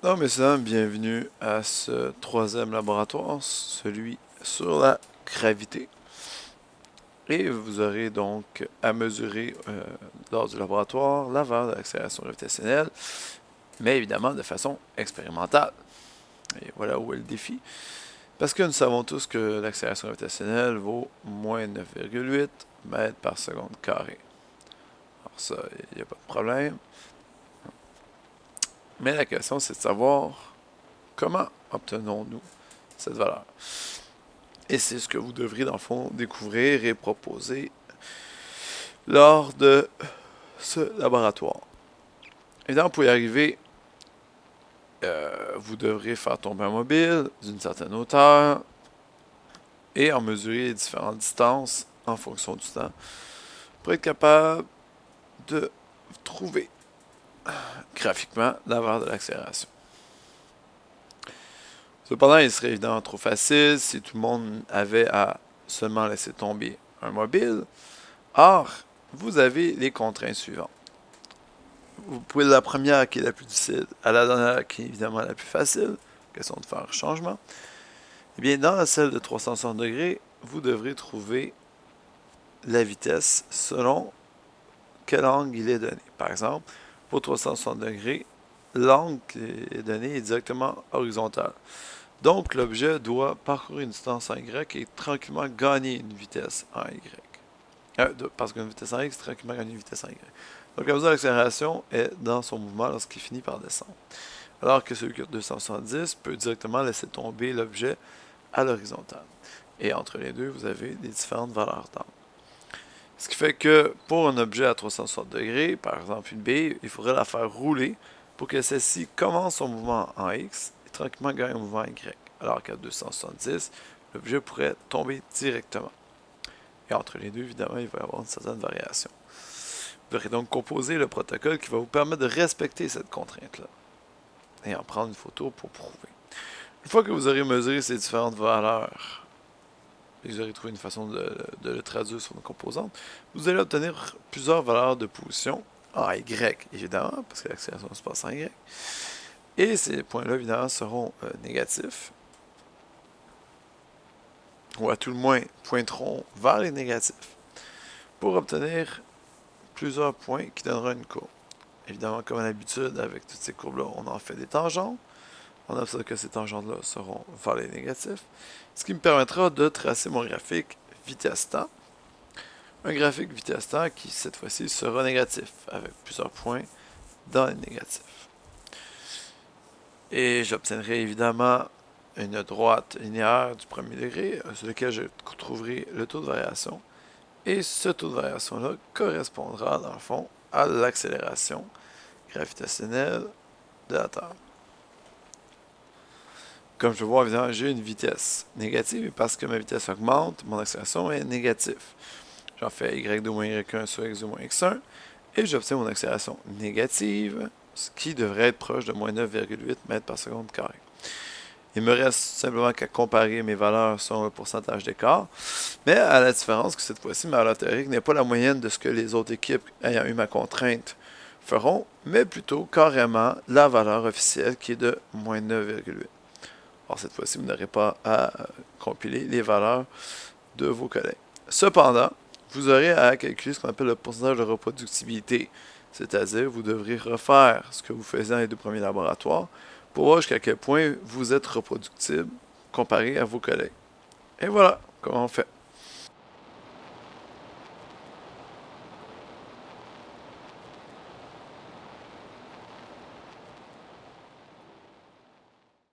Donc, messieurs, bienvenue à ce troisième laboratoire, celui sur la gravité. Et vous aurez donc à mesurer lors du laboratoire la valeur de l'accélération gravitationnelle, mais évidemment de façon expérimentale. Et voilà où est le défi. Parce que nous savons tous que l'accélération gravitationnelle vaut moins 9,8 mètres par seconde carré. Alors ça, il n'y a pas de problème. Mais la question, c'est de savoir comment obtenons-nous cette valeur. Et c'est ce que vous devriez, dans le fond, découvrir et proposer lors de ce laboratoire. Évidemment, pour y arriver, vous devrez faire tomber un mobile d'une certaine hauteur et en mesurer les différentes distances en fonction du temps pour être capable de trouver graphiquement la valeur de l'accélération. Cependant, il serait évidemment trop facile si tout le monde avait à seulement laisser tomber un mobile. Or, vous avez les contraintes suivantes. Vous pouvez de la première qui est la plus difficile à la dernière qui est évidemment la plus facile, question de faire un changement. Eh bien, dans celle de 360 degrés, vous devrez trouver la vitesse selon quel angle il est donné. Par exemple, pour 360 degrés, l'angle qui est donné est directement horizontal. Donc, l'objet doit parcourir une distance en Y et tranquillement gagner une vitesse en Y. Parce qu'une vitesse en X, tranquillement gagner une vitesse en Y. Donc, la mesure de l'accélération est dans son mouvement lorsqu'il finit par descendre. Alors que celui qui a 270 peut directement laisser tomber l'objet à l'horizontale. Et entre les deux, vous avez des différentes valeurs d'angle. Ce qui fait que pour un objet à 360 degrés, par exemple une bille, il faudrait la faire rouler pour que celle-ci commence son mouvement en X et tranquillement gagne un mouvement en Y. Alors qu'à 270, l'objet pourrait tomber directement. Et entre les deux, évidemment, il va y avoir une certaine variation. Vous devrez donc composer le protocole qui va vous permettre de respecter cette contrainte-là et en prendre une photo pour prouver. Une fois que vous aurez mesuré ces différentes valeurs et que vous aurez trouvé une façon de le traduire sur une composante, vous allez obtenir plusieurs valeurs de position en Y, évidemment, parce que l'accélération se passe en Y. Et ces points-là, évidemment, seront négatifs, ou à tout le moins pointeront vers les négatifs, pour obtenir plusieurs points qui donneront une courbe. Évidemment, comme à l'habitude, avec toutes ces courbes-là, on en fait des tangentes. On observe que ces tangentes-là seront vers les négatifs, ce qui me permettra de tracer mon graphique vitesse-temps. Un graphique vitesse-temps qui, cette fois-ci, sera négatif, avec plusieurs points dans les négatifs. Et j'obtiendrai évidemment une droite linéaire du premier degré, sur laquelle je trouverai le taux de variation. Et ce taux de variation-là correspondra, dans le fond, à l'accélération gravitationnelle de la Terre. Comme je vois, évidemment, j'ai une vitesse négative, et parce que ma vitesse augmente, mon accélération est négative. J'en fais y2 moins y1 sur x2 moins x1, et j'obtiens mon accélération négative, ce qui devrait être proche de moins 9,8 mètres par seconde carré. Il me reste simplement qu'à comparer mes valeurs selon le pourcentage d'écart, mais à la différence que cette fois-ci, ma valeur théorique n'est pas la moyenne de ce que les autres équipes ayant eu ma contrainte feront, mais plutôt carrément la valeur officielle qui est de moins 9,8. Alors cette fois-ci, vous n'aurez pas à compiler les valeurs de vos collègues. Cependant, vous aurez à calculer ce qu'on appelle le pourcentage de reproductibilité, c'est-à-dire vous devrez refaire ce que vous faisiez dans les deux premiers laboratoires pour voir jusqu'à quel point vous êtes reproductible comparé à vos collègues. Et voilà comment on fait.